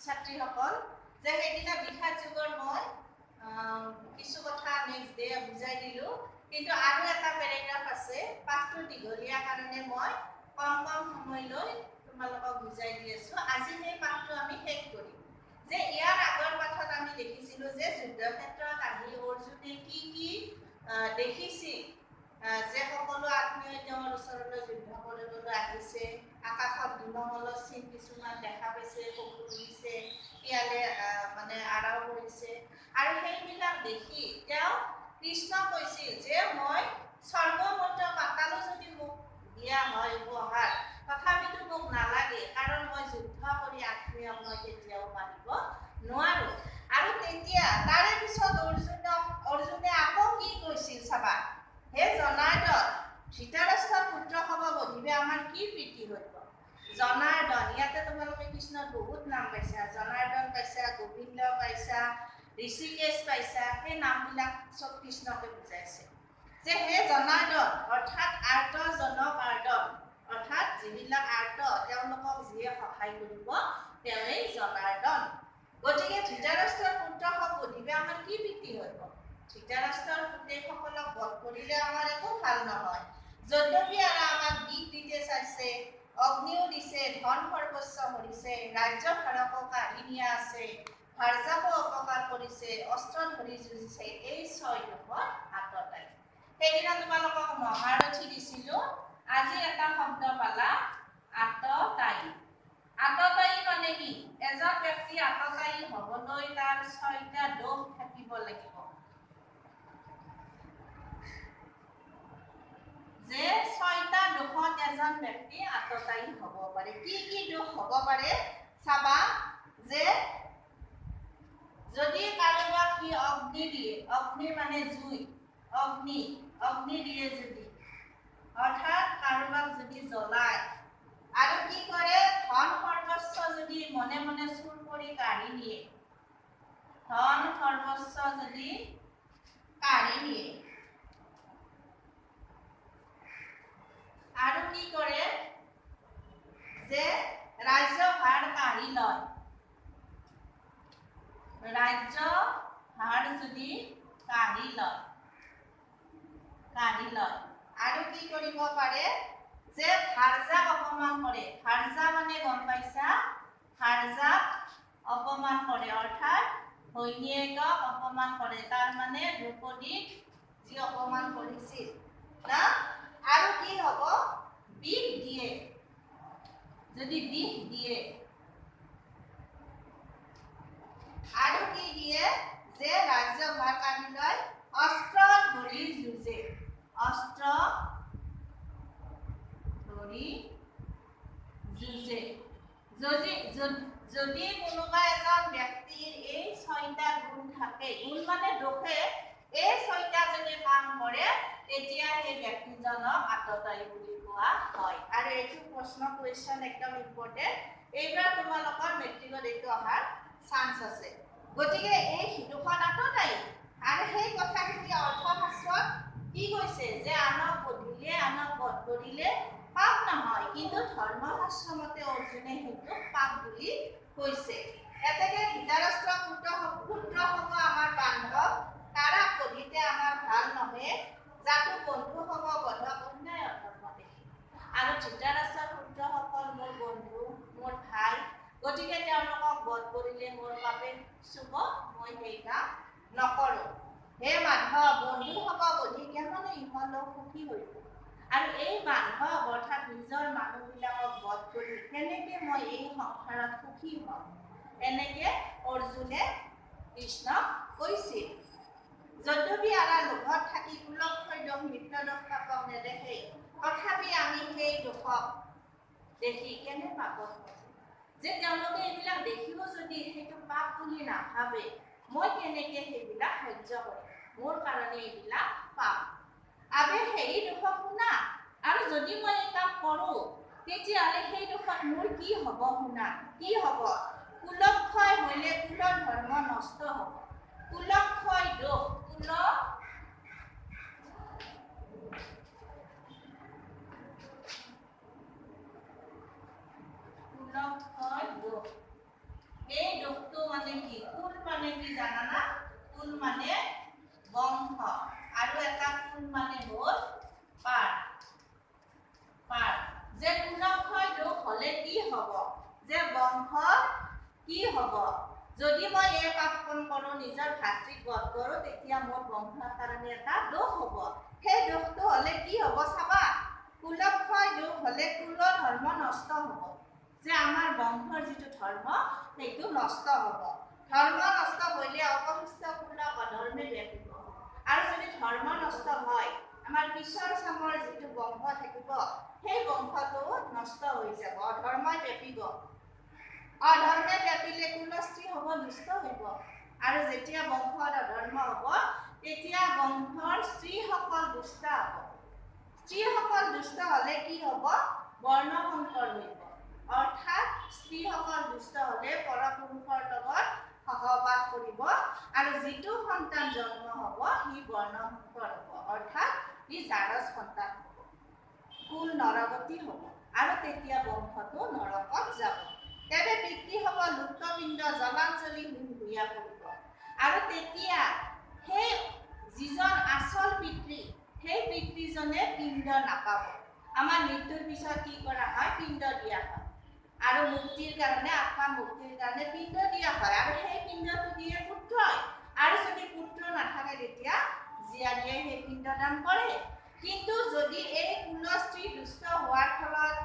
ছাত্ৰীসকল যে সেইদিনা বিখ্যাত যুগৰ মই কিছু কথা নেক্সট ডে বুজাই দিলো কিন্তু আৰু এটা পেৰাগ্ৰাফ আছে পাঠটো দীঘলীয়া কাৰণে মই কম সময় লৈ তোমালোকক বুজাই দি আছো আজি সেই পাঠটো আমি শেষ কৰিম যে ইয়াৰ আগৰ পাঠত আমি দেখিছিলো যে যুদ্ধক্ষেত্ৰত আহি অৰ্জুনে কি দেখিছিল যে সকলো আত্মীয় তেওঁৰ ওচৰলৈ যুদ্ধ কৰিবলৈ আহিছে আকাশত দুনমলৰ চিন কিছুমান দেখা পাইছে শত্ৰু উৰিছে ইয়ালে মানে আৰাও কৰিছে আৰু সেইবিলাক দেখি তেওঁ কৃষ্ণ কৈছিল যে মই স্বৰ্গমৰ্ত্য পাতালো যদি মোক দিয়া হয় উপহাৰ তথাপিতো মোক নালাগে কাৰণ মই যুদ্ধ কৰি আত্মীয়ক মই কেতিয়াও মাৰিব নোৱাৰো আৰু তেতিয়া তাৰে পিছত অৰ্জুনে আকৌ কি কৈছিল চাবা হে জনাৰ্দন ধৃতৰাষ্ট্ৰৰ পুত্ৰ হ'ব বধিবে আমাৰ কি প্ৰীতি হইব জনাৰ্দন ইয়াতে তোমালোকে কৃষ্ণৰ বহুত নাম পাইছা জনাৰ্দন পাইছা গোবিন্দ পাইছা ঋষিকেশ পাইছা সেই নামবিলাক চব কৃষ্ণকে বুজাইছে যে হে জনাৰ্দন অৰ্থাৎ আৰ্ত জনকাৰ্দন অৰ্থাৎ যিবিলাক আৰ্ত তেওঁলোকক যিয়ে সহায় কৰিব তেওঁই জনাৰ্দন গতিকে ধৃতৰাষ্ট্ৰৰ পুত্ৰ হ'ব বধিবে আমাৰ কি প্ৰীতি হইব ধৃতৰাষ্ট্ৰৰ পুতেকসকলক বধ কৰিলে আমাৰ একো ভাল নহয় যদ্যপি আৰু আমাক গীত দিতে চাইছে অগ্নিও দিছে ধন সৰ্বস্ব হৰিছে ৰাজ্য ভাৰকো কাঢ়ি নিয়া আছে ভাৰ্যাকো অপকাৰ কৰিছে অস্ত্ৰ ধৰি যুঁজিছে এই ছয় দুখত আততাই সেইদিনা তোমালোকক মহাৰথী দিছিলো আজি এটা শব্দ পালা আততাই আততাই মানে কি এজন ব্যক্তি আততাই হ'বলৈ তাৰ ছয়টা দোষ থাকিব লাগিব যে ছয়টা দোষত এজন ব্যক্তি আততাই হ'ব পাৰে কি দোষ হ'ব পাৰে চাবা যে যদি কাৰোবাক কি অগ্নি দিয়ে অগ্নি মানে জুই অগ্নি দিয়ে যদি অৰ্থাৎ কাৰোবাক যদি জ্বলায় আৰু কি কৰে ধন সৰ্বস্ব যদি মনে মনে চুৰ কৰি কাঢ়ি নিয়ে ধন সৰ্বস্ব যদি কাঢ়ি নিয়ে আৰু কি কৰে যে ৰাজ্য ভাৰ কাঢ়ি লয় ৰাজ্য ভাৰ যদি কাঢ়ি লয় আৰু কি কৰিব পাৰে যে ভাৰ্যাক অপমান কৰে ভাৰ্যা মানে গম পাইছা ভাৰ্যাক অপমান কৰে অৰ্থাৎ ঘৈণীয়েকক অপমান কৰে তাৰ মানে দ্ৰৌপদীক যি অপমান কৰিছিল না আৰু কি হ'ব বিষ দিয়ে যদি বিষ দিয়ে আৰু কি দিয়ে যে ৰাজ্য ভাৰ কাঢ়ি লয় অস্ত্ৰ ধৰি যুঁজে অস্ত্ৰ ধৰি যুঁজে যদি কোনোবা এজন ব্যক্তিৰ এই ছয়টা গুণ থাকে গুণ মানে দোষে এই ছয়টা যদি কাম কৰে তেতিয়া সেই ব্যক্তিজনক আততাই বুলি কোৱা হয় আৰু এইটো প্ৰশ্ন কুৱেশ্যন একদম ইম্পৰ্টেণ্ট এইবাৰ তোমালোকৰ মেট্ৰিকত এইটো অহাৰ চান্স আছে গতিকে এই দুখন আততাই আৰু সেই কথাখিনি অৰ্থশাস্ত্ৰত কি কৈছে যে আনক বধিলে আনক বধ কৰিলে পাপ নহয় কিন্তু ধৰ্মশাস্ত্ৰ মতে অৰ্জুনে সেইটো পাপ বুলি কৈছে এতেকে ধৃতৰাষ্ট্ৰৰ পুত্ৰ হ'ব আমাৰ বান্ধৱ তাৰা বধিতে আমাৰ ভাল নহয় যাতো বন্ধু হ'ব বধক অন্যায় অধৰ্ম দেখি আৰু ধৃতৰাষ্ট্ৰৰ পুত্ৰসকল মোৰ বন্ধু মোৰ ভাই গতিকে তেওঁলোকক বধ কৰিলে মোৰ বাবে শুভ মই সেই কাম নকৰো হে মাধৱ বন্ধু হ'ব বধিকে মানে ইহঁতক সুখী হৈব আৰু এই বান্ধৱ অৰ্থাৎ নিজৰ মানুহবিলাকক বধ কৰি কেনেকে মই এই সংসাৰত সুখী হ'ম এনেকে অৰ্জুনে কৃষ্ণক কৈছিল যদ্যপি আৰা লোভত থাকি কুলক্ষয় দোষ মৃত্যু দোষ পাপক নেদেখে তথাপি আমি সেই দোষক দেখি কেনে পাপত যে তেওঁলোকে এইবিলাক দেখিব যদি সেইটো পাপ বুলি নাভাবে মই কেনেকে সেইবিলাক সহ্য কৰিম মোৰ কাৰণে এইবিলাক পাপ আবে সেই দোষক শুনা আৰু যদি মই এই কাম কৰোঁ তেতিয়াহ'লে সেই দোষত মোৰ কি হ'ব শুনা কি হ'ব কুলক্ষয় হ'লে কুল ধৰ্ম নষ্ট হ'ব কুলক্ষয় দোষ কুলক্ষয় দোষ এই মানে কি? কুল মানে কি জানানা? কুল মানে বংশ আৰু এটা কুল মানে হ'ল পাৰ। পাৰ যে কুলক্ষয় লোক হলে কি হব? যে বংশ কি হব? যদি মই এই পাপখন কৰো, নিজৰ ভাতৃক বধ কৰো, তেতিয়া মোৰ বংশৰ কাৰণে এটা দোষ হব। সেই দোষটো হলে কি হব চাবা? কুলক্ষয় লোক হলে কুলৰ ধৰ্ম নষ্ট হব। যে আমাৰ বংশৰ যিটো ধৰ্ম সেইটো নষ্ট হব। ধৰ্ম নষ্ট হলে অপবিষ্ট কুলক অধৰ্মে ব্যাপিব। আৰু যদি ধৰ্ম নষ্ট হয়, আমাৰ পিছৰ চামৰ যিটো বংশ থাকিব, সেই বংশটো নষ্ট হৈ যাব, অধৰ্মই ব্যাপিব। অধৰ্মে ব্যাপিলে কুলস্ত্ৰী হব, দুষ্ট হব। আৰু যেতিয়া বংশত অধৰ্ম হব, তেতিয়া বংশৰ স্ত্ৰীসকল দুষ্ট হব। স্ত্ৰীসকল দুষ্ট হলে কি হব? বৰ্ণ সংকৰ হব। অৰ্থাৎ স্ত্ৰীসকল দুষ্ট হলে পৰপুৰুষৰ লগত সহবাস কৰিব আৰু যিটো সন্তান জন্ম হব সি বৰ্ণ সংকৰ হব, অৰ্থাৎ ই জাৰজ সন্তান হব, কুল নৰগতি হব আৰু তেতিয়া বংশটো নৰকত যাব। তেবে পিতৃসকল লুপ্তপিণ্ড জলাঞ্জলি ভূঞা কৰিব আৰু তেতিয়া সেই যিজন আচল পিতৃ, সেই পিতৃজনে পিণ্ড নাপাব। আমাৰ মৃত্যুৰ পিছত কি কৰা হয়? পিণ্ড দিয়া হয়। আৰু মুক্তিৰ কাৰণে, আত্মা মুক্তিৰ কাৰণে পিণ্ড দিয়া হয়। আৰু সেই পিণ্ডটো দিয়ে পুত্ৰই। আৰু যদি পুত্ৰ নাথাকে তেতিয়া জীয়াৰীয়ে সেই পিণ্ডদান কৰে। কিন্তু যদি এই কুলস্ত্ৰী দুষ্ট হোৱাৰ ফলত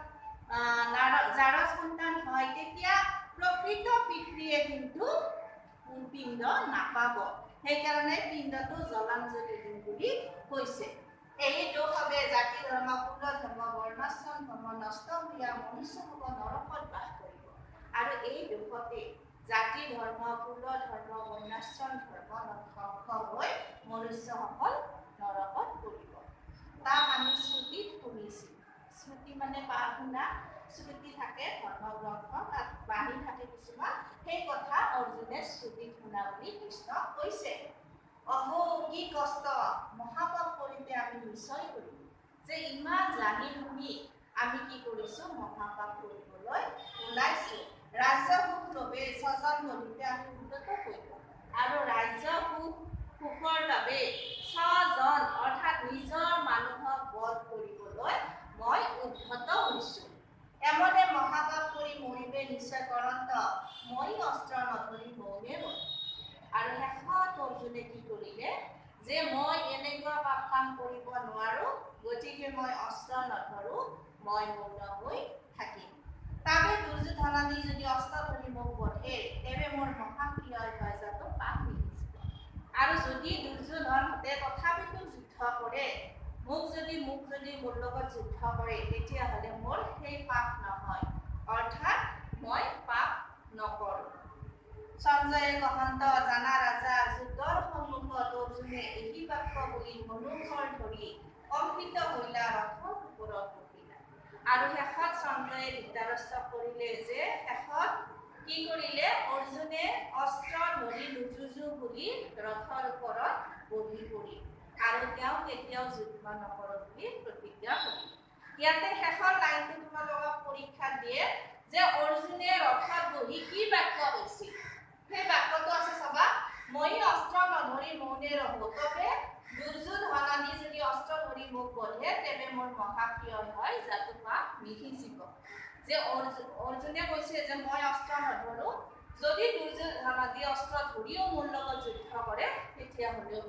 জাৰজ সন্তান হয়, তেতিয়া প্ৰকৃত পিতৃয়ে কিন্তু পিণ্ড নাপাব। সেইকাৰণে পিণ্ডটো জলাঞ্জলি দিম বুলি কৈছে। এই দোষ হবে জাতি ধৰ্ম কুল ধৰ্ম বৰ্ণাশ্ৰম ধৰ্ম নষ্ট হোৱা মনুষ্য হব নৰকত বাস কৰিব। আৰু এই দোষতে জাতি ধৰ্ম কুল ধৰ্ম বৰ্ণাশ্ৰম ধৰ্ম ধ্বংস হৈ মনুষ্যসকল নৰকত পৰিব। তাক আমি শ্ৰুতিত শুনিছোঁ। শ্ৰুতি মানে শুনা, শ্ৰুতি থাকে ধৰ্মগ্ৰন্থ, তাত বাণী থাকে কিছুমান, সেই কথা অৰ্জুনে শ্ৰুতিত শুনা বুলি কৃষ্ণ কৈছে। অহো কি কষ্ট, মহাপাপ কৰিতে আমি নিশ্চয় কৰিম। যে ইমান জানি শুনি আমি কি কৰিছো? মহাপাপ কৰিবলৈ ওলাইছো। ৰাজ্য সুখ লোভে স্বজন বলিতে আমি উন্নত কৰিব। আৰু ৰাজ্য সুখৰ বাবে স্বজন অৰ্থাৎ নিজৰ মানুহক বধ কৰিবলৈ মই উদ্ধত হৈছো। এমনে মহাপাপ কৰি মৰিবে নিশ্চয় কৰন্ত, মই অস্ত্ৰ নধৰি মৌনে ৰয়। আৰু শেষত অৰ্জুনে কি কৰিলে? যে মই এনেকুৱা পাপ কাম কৰিব নোৱাৰো, গতিকে মই অস্ত্ৰ নধৰো, মই মৌন হৈ থাকিম। তাবে দুৰ্যোধনাদি যদি অস্ত্ৰ ধৰি মোক বধে, তেবে মোৰ মহাক্ৰিয় যাতো পাপ নিহিচিব। আৰু যদি দুৰ্যোধনহঁতে তথাপিতো যুদ্ধ কৰে, মোক যদি মোৰ লগত যুদ্ধ কৰে, তেতিয়াহ'লে মোৰ সেই পাপ নহয়, অৰ্থাৎ মই পাপ নকৰোঁ। সঞ্জয়ে কহন্ত জানা ৰাজা, যুদ্ধৰ সন্মুখত অৰ্জুনে এই বাক্য বুলি মনোহৰ ধৰি কম্পিত হৈলা, ৰথৰ ওপৰত বহিলা। আৰু শেষত সঞ্জয়ে ধৃতৰাষ্ট্ৰক কৰিলে যে শেষত কি কৰিলে? অৰ্জুনে অস্ত্ৰ ধৰি নুযুঁজো বুলি ৰথৰ ওপৰত বহি পৰিল আৰু তেওঁ কেতিয়াও যুদ্ধ নকৰো বুলি প্ৰতিজ্ঞা কৰিলে। ইয়াতে শেষৰ লাইনটো তোমালোকক পৰীক্ষা দিয়ে যে অৰ্জুনে ৰথত বহি কি বাক্য কৈছিল। সেই বাক্যটো আছে চাবা, মই অস্ত্ৰ নধৰি মৌনে ৰহো, তবে দুৰ্যোধনাদি যদি অস্ত্ৰ ধৰি মোক বধে, তেবে মোৰ মহাক্ৰিয় হয় যাতো পাপ নিহিচিব। যে অৰ্জুনে কৈছে যে মই অস্ত্ৰ নধৰো, যদি দুৰ্যোধনাদি অস্ত্ৰ ধৰিও মোৰ লগত যুদ্ধ কৰে, তেতিয়াহ'লেও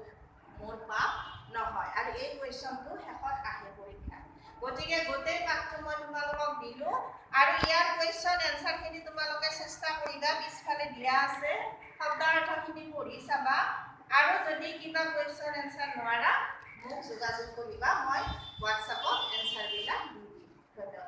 মোৰ পাপ নহয়। আৰু এই কুৱেশ্যনটো শেষত আহে পৰীক্ষা। গতিকে গোটেই পাঠটো মই তোমালোকক দিলো আৰু ইয়াৰ কুৱেশ্যন এনচাৰখিনি তোমালোকে চেষ্টা কৰিবা, পিছফালে দিয়া আছে, শব্দাৰ্থখিনি পঢ়ি চাবা। আৰু যদি কিবা কুৱেশ্যন এনচাৰ নোৱাৰা মোক যোগাযোগ কৰিবা, মই হোৱাটছআপত এনচাৰবিলাক দি দিম। ধন্যবাদ।